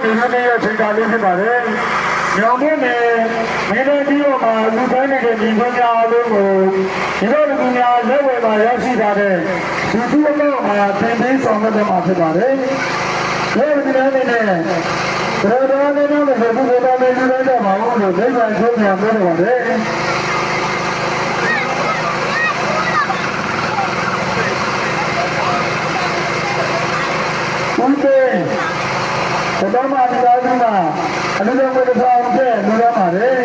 လူမျိုးတွေရဲ့ချိန်တာလေးဖြစ်ပါတယ်။ညောင်မင်းနဲ့မင်းတို့ဒီမှာလူတိုင်းနေတဲ့ညီကိုများအားလုံးကိုဒီလိုလူများလက်ဝဲမှာရောက်ရှိတာတဲ့ဒီသူ့အမေမှာသင်ပေးဆောင်တဲ့မှာဖြစ်ပါတယ်။ဒီလိုဒီနေ့နဲ့ဘယ်တော့မှလည်းဘယ်သူကမှမလူရတဲ့မှာလို့လက်ခံထုတ်ပြန်ပြောနေပါတယ်။ဦးသေးဘယ်တော့မှဒီလိုမျိုးမှာအလူတော်ကိုတစ်ထောင်ကျဲလူရပါတယ်။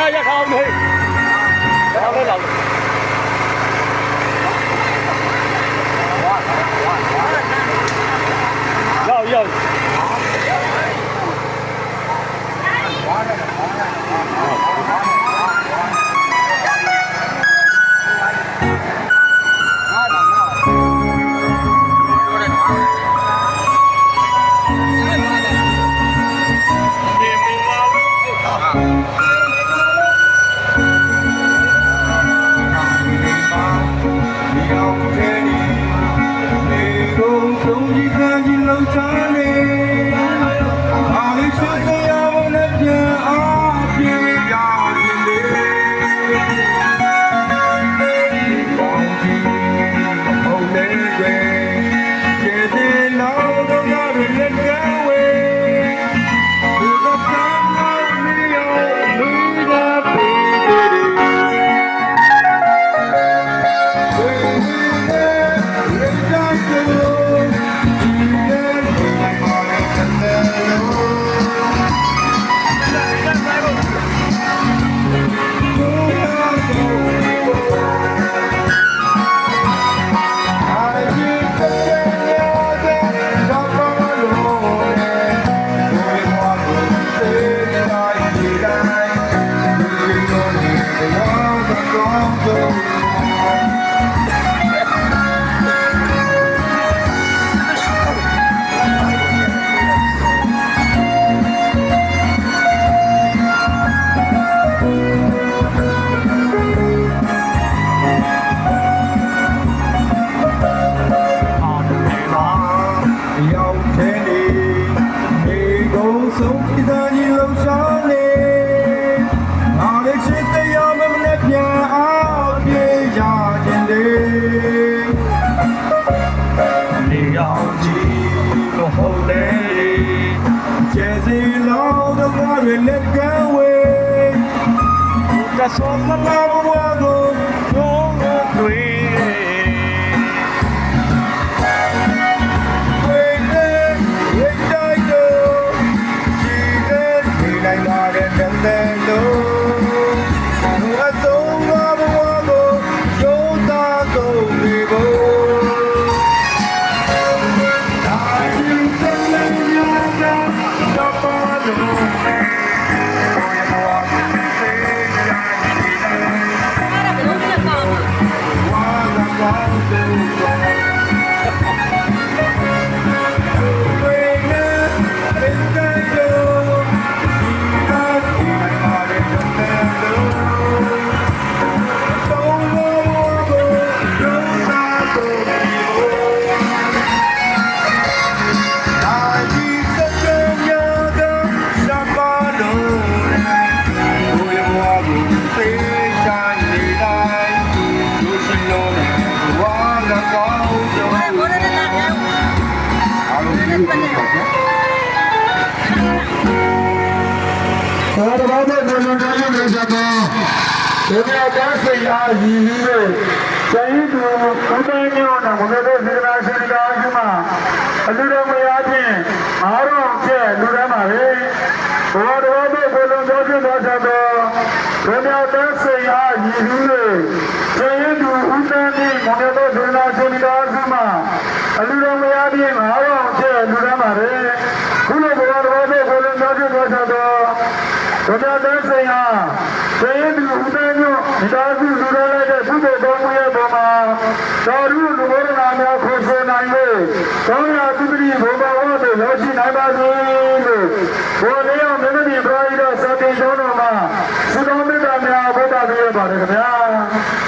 ဒါရခေါင်းမေးခေါင်းလေးလောက်ရောက်So my love will go Saya တော်ရုလူဘောရနာများခေါ်ဆိုနိုင်လို့သောရသုတိဘုံဘဝတို့ရောက်ရှိနိုင်ပါစေလို့ဘောလေးအောင်မင်းတို့ပြည်ပရိသတ်စတင်ကျောင်းတော်မှာသုတော်မေတ္တာများဘုရားပြရပါတယ်ခင်ဗျာ